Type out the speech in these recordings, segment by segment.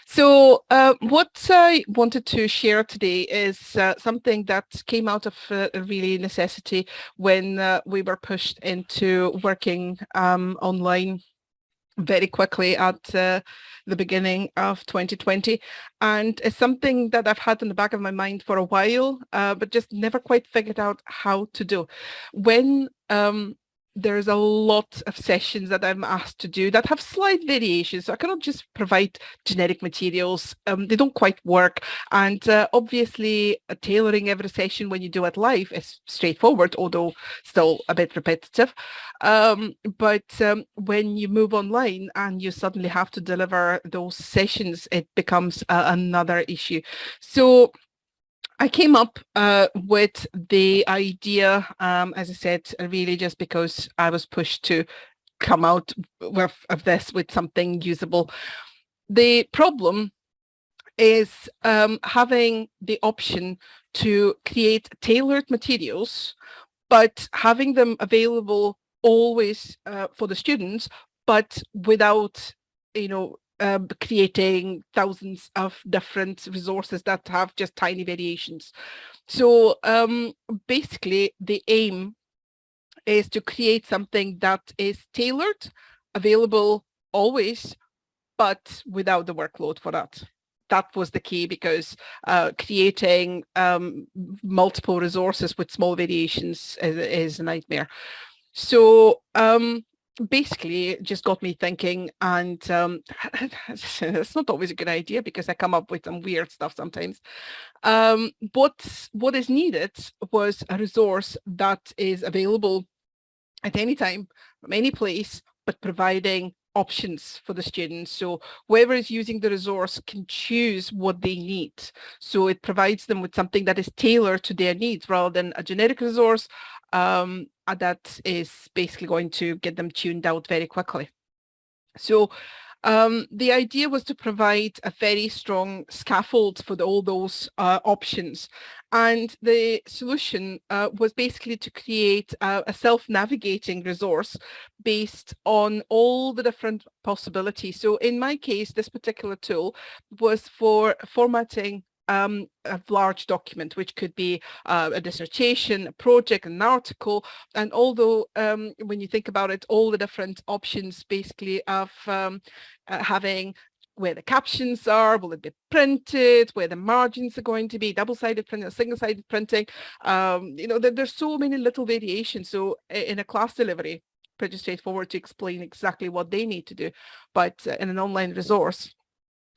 So what I wanted to share today is something that came out of a really necessity when we were pushed into working online very quickly at the beginning of 2020. And it's something that I've had in the back of my mind for a while, but just never quite figured out how to do. When there's a lot of sessions that I'm asked to do that have slight variations. So I cannot just provide generic materials. They don't quite work. And obviously, tailoring every session when you do it live is straightforward, although still a bit repetitive. But when you move online and you suddenly have to deliver those sessions, it becomes another issue. So I came up with the idea, as I said, really just because I was pushed to come out of this with something usable. The problem is having the option to create tailored materials, but having them available always for the students, but without, creating thousands of different resources that have just tiny variations. So basically, the aim is to create something that is tailored, available always, but without the workload for that. That was the key, because creating multiple resources with small variations is a nightmare. So basically it just got me thinking, and it's not always a good idea because I come up with some weird stuff sometimes. What is needed was a resource that is available at any time, from any place, but providing options for the students. So whoever is using the resource can choose what they need. So it provides them with something that is tailored to their needs rather than a generic resource that is basically going to get them tuned out very quickly. So the idea was to provide a very strong scaffold for all those options. And the solution was basically to create a self-navigating resource based on all the different possibilities. So in my case, this particular tool was for formatting a large document, which could be a dissertation, a project, an article. And although when you think about it, all the different options basically of having where the captions are, will it be printed, where the margins are going to be, double-sided printing or single-sided printing, there's so many little variations. So in a class delivery, pretty straightforward to explain exactly what they need to do. But in an online resource,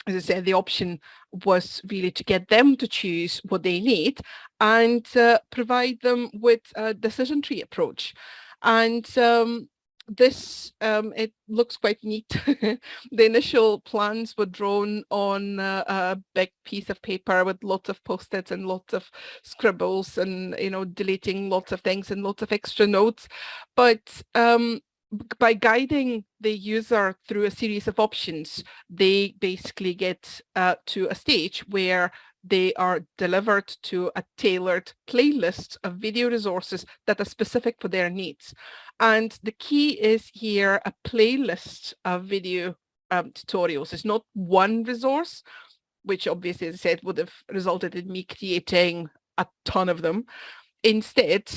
as I said, the option was really to get them to choose what they need and provide them with a decision tree approach. And it looks quite neat. The initial plans were drawn on a big piece of paper with lots of post-its and lots of scribbles and, deleting lots of things and lots of extra notes. But by guiding the user through a series of options, they basically get to a stage where they are delivered to a tailored playlist of video resources that are specific for their needs. And the key is here a playlist of video tutorials. It's not one resource, which obviously, as I said, would have resulted in me creating a ton of them. Instead,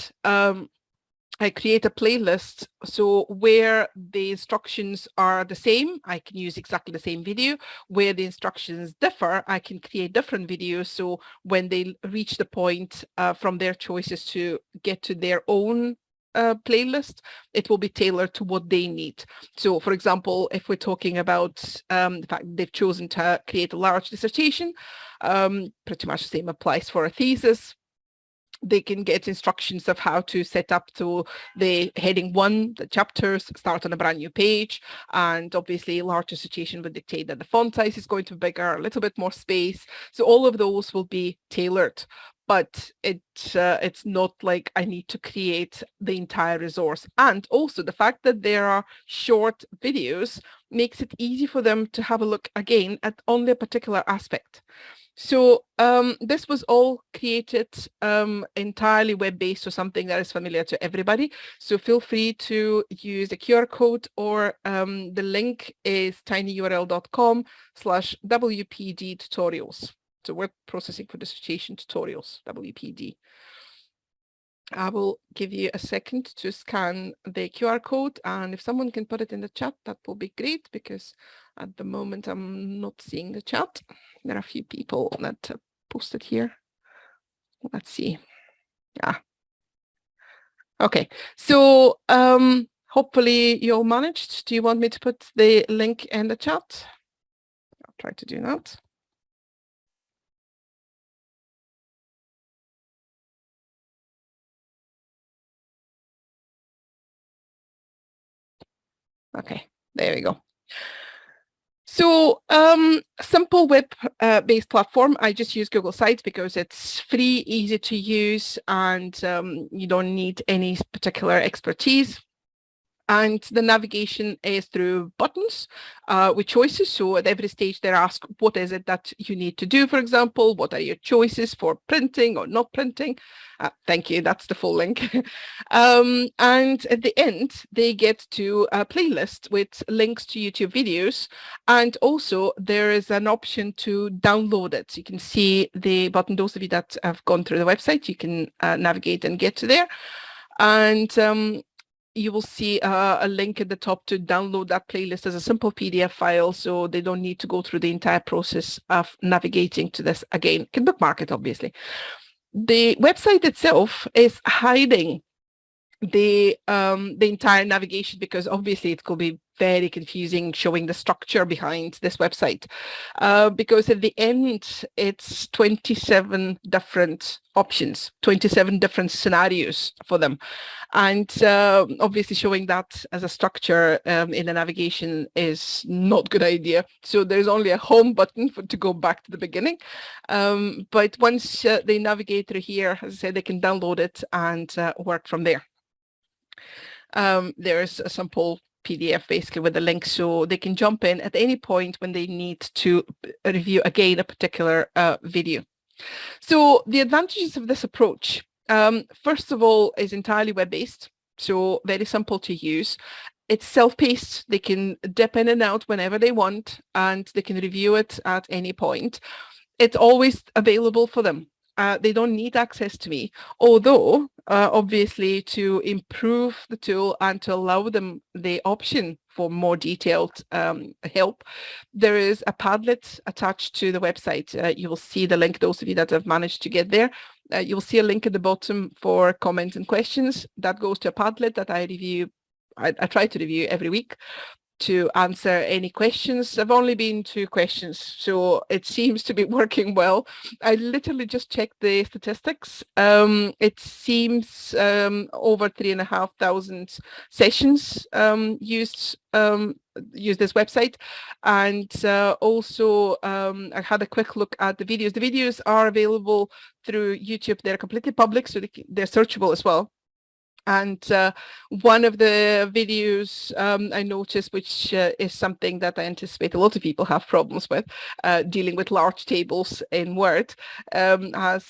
I create a playlist, so where the instructions are the same, I can use exactly the same video. Where the instructions differ, I can create different videos, so when they reach the point from their choices to get to their own playlist, it will be tailored to what they need. So for example, if we're talking about the fact they've chosen to create a large dissertation, pretty much the same applies for a thesis. They can get instructions of how to set up to the heading 1, the chapters, start on a brand new page. And obviously a large dissertation would dictate that the font size is going to be bigger, a little bit more space. So all of those will be tailored. But it's not like I need to create the entire resource. And also the fact that there are short videos makes it easy for them to have a look again at only a particular aspect. So this was all created entirely web-based, so something that is familiar to everybody. So feel free to use the QR code, or the link is tinyurl.com/WPD tutorials. So word processing for dissertation tutorials, WPD. I will give you a second to scan the QR code, and if someone can put it in the chat, that will be great, because at the moment I'm not seeing the chat. There are a few people that posted here. Let's see. Yeah. Okay. So hopefully you all managed. Do you want me to put the link in the chat? I'll try to do that. Okay, there we go. So simple web-based platform. I just use Google Sites because it's free, easy to use, and you don't need any particular expertise. And the navigation is through buttons with choices. So at every stage they're asked, what is it that you need to do, for example? What are your choices for printing or not printing? Thank you, that's the full link. And at the end, they get to a playlist with links to YouTube videos. And also there is an option to download it. So you can see the button, those of you that have gone through the website, you can navigate and get to there. And you will see a link at the top to download that playlist as a simple PDF file, so they don't need to go through the entire process of navigating to this again. You can bookmark it, obviously. The website itself is hiding the entire navigation, because obviously it could be very confusing showing the structure behind this website, because at the end it's 27 different options, 27 different scenarios for them, and obviously showing that as a structure in the navigation is not a good idea. So there's only a home button to go back to the beginning, but once they navigate through here, as I said, they can download it and work from there. There's a simple PDF basically with a link, so they can jump in at any point when they need to review again a particular video. So the advantages of this approach, first of all, is entirely web-based, so very simple to use. It's self-paced. They can dip in and out whenever they want, and they can review it at any point. It's always available for them. They don't need access to me, although obviously to improve the tool and to allow them the option for more detailed help, there is a Padlet attached to the website. You will see the link, those of you that have managed to get there. You'll see a link at the bottom for comments and questions. That goes to a Padlet that I review. I try to review every week to answer any questions. I've only been 2 questions, so it seems to be working well. I literally just checked the statistics. It seems over 3,500 sessions used this website, and also I had a quick look at the videos. The videos are available through YouTube. They're completely public, so they're searchable as well. And one of the videos I noticed, which is something that I anticipate a lot of people have problems with, dealing with large tables in Word, has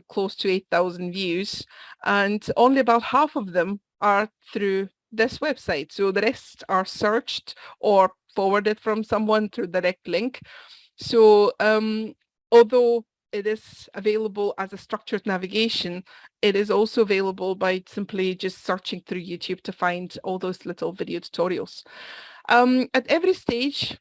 close to 8,000 views, and only about half of them are through this website. So the rest are searched or forwarded from someone through direct link. So although it is available as a structured navigation, it is also available by simply just searching through YouTube to find all those little video tutorials. At every stage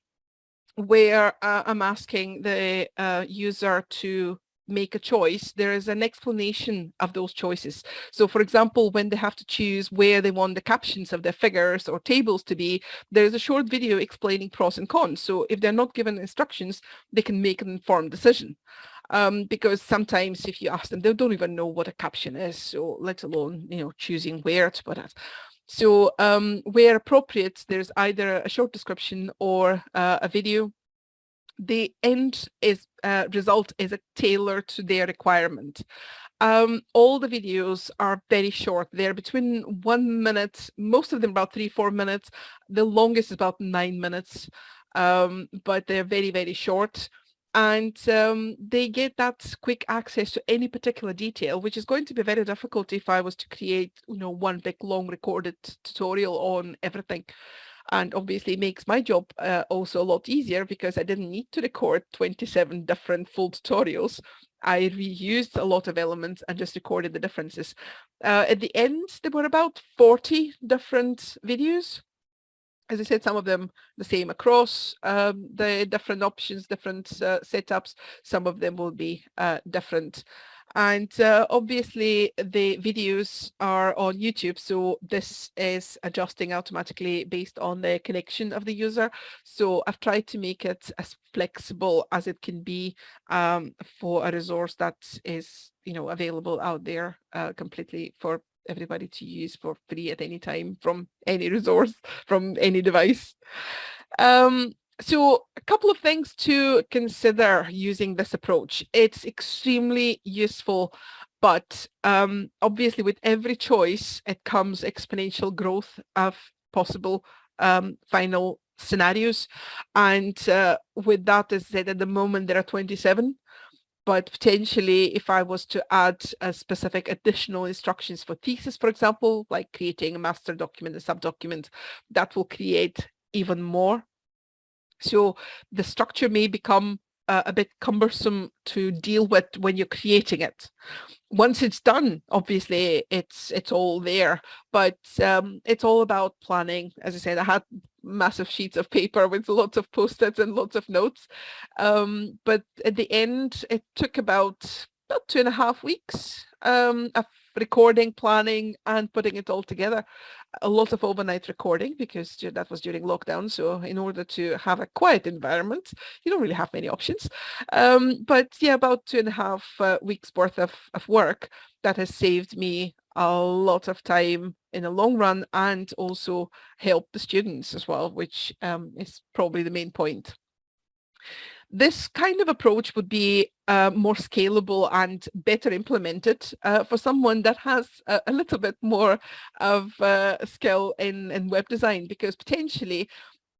where I'm asking the user to make a choice, there is an explanation of those choices. So for example, when they have to choose where they want the captions of their figures or tables to be, there's a short video explaining pros and cons. So if they're not given instructions, they can make an informed decision. Because sometimes if you ask them, they don't even know what a caption is, so let alone, choosing where to put it. So where appropriate, there's either a short description or a video. The end result is tailored to their requirement. All the videos are very short. They're between 1 minute, most of them about 3-4 minutes. The longest is about 9 minutes, but they're very, very short. and they get that quick access to any particular detail, which is going to be very difficult if I was to create, one big long recorded tutorial on everything. And obviously makes my job also a lot easier because I didn't need to record 27 different full tutorials. I reused a lot of elements and just recorded the differences. At the end, there were about 40 different videos. As I said, some of them the same across the different options, different setups. Some of them will be different. And obviously the videos are on YouTube, so this is adjusting automatically based on the connection of the user. So I've tried to make it as flexible as it can be for a resource that is, available out there completely for everybody to use for free at any time from any resource, from any device. So a couple of things to consider using this approach. It's extremely useful, but obviously with every choice, it comes exponential growth of possible final scenarios. And with that, as I said, at the moment, there are 27. But potentially, if I was to add a specific additional instructions for thesis, for example, like creating a master document, a subdocument, that will create even more. So the structure may become a bit cumbersome to deal with when you're creating it. Once it's done, obviously it's all there, but it's all about planning. As I said, I had massive sheets of paper with lots of post-its and lots of notes, but at the end it took about 2.5 weeks of recording, planning, and putting it all together. A lot of overnight recording because that was during lockdown. So in order to have a quiet environment, you don't really have many options. But yeah, about 2.5 weeks worth of work that has saved me a lot of time in the long run and also helped the students as well, which is probably the main point. This kind of approach would be more scalable and better implemented for someone that has a little bit more of skill in web design, because potentially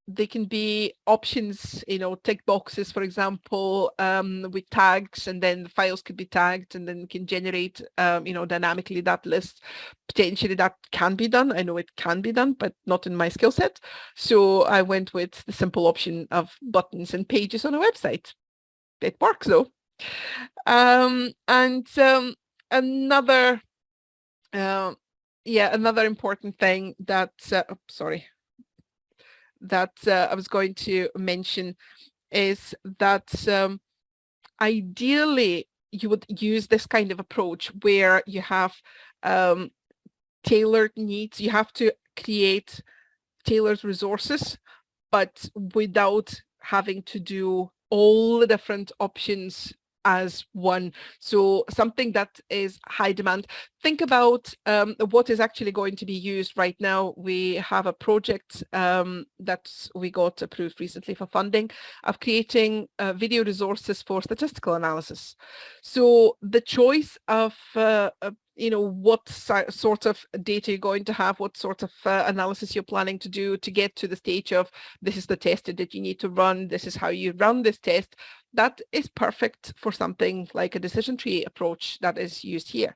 they can be options, tick boxes, for example, with tags, and then the files could be tagged and then we can generate, dynamically that list. Potentially that can be done. I know it can be done, but not in my skill set. So I went with the simple option of buttons and pages on a website. It works though. Another important thing that, I was going to mention is that ideally you would use this kind of approach where you have tailored needs. You have to create tailored resources, but without having to do all the different options as one. So something that is high demand. Think about what is actually going to be used right now. We have a project that we got approved recently for funding of creating video resources for statistical analysis. So the choice of what sort of data you're going to have, what sort of analysis you're planning to do to get to the stage of this is the test that you need to run, this is how you run this test, that is perfect for something like a decision tree approach that is used here.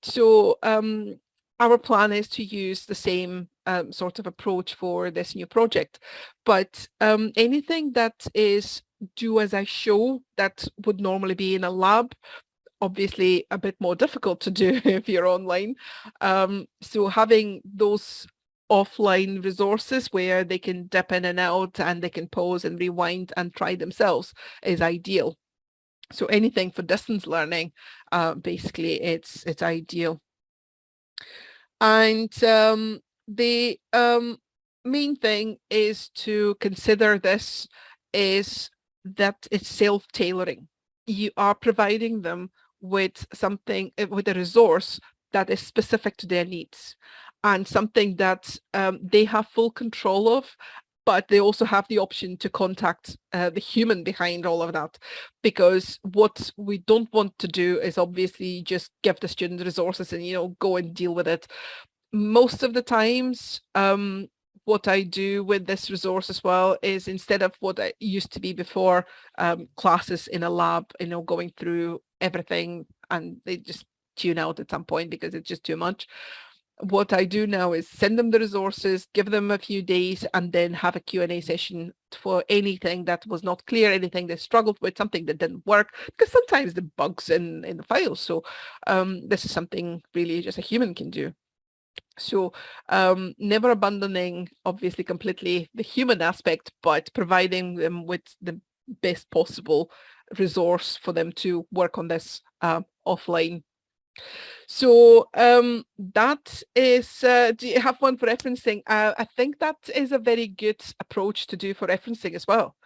So our plan is to use the same sort of approach for this new project, but anything that is do as I show that would normally be in a lab, obviously a bit more difficult to do if you're online. So having those offline resources where they can dip in and out and they can pause and rewind and try themselves is ideal. So anything for distance learning, basically it's ideal. And the main thing is to consider this is that it's self-tailoring. You are providing them with something, with a resource that is specific to their needs and something that they have full control of, but they also have the option to contact the human behind all of that. Because what we don't want to do is obviously just give the student resources and, go and deal with it. Most of the times, what I do with this resource as well is, instead of what I used to be before, classes in a lab, going through everything and they just tune out at some point because it's just too much. What I do now is send them the resources, give them a few days, and then have a Q&A session for anything that was not clear, anything they struggled with, something that didn't work, because sometimes the bugs in the files. So this is something really just a human can do. So never abandoning, obviously, completely the human aspect, but providing them with the best possible resource for them to work on this offline. So that is, do you have one for referencing? I think that is a very good approach to do for referencing as well.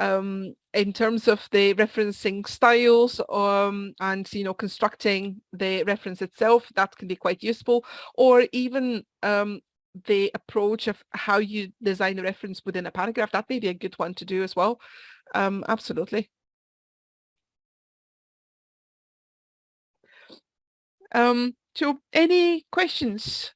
In terms of the referencing styles and, constructing the reference itself, that can be quite useful, or even the approach of how you design a reference within a paragraph. That may be a good one to do as well. Absolutely. So any questions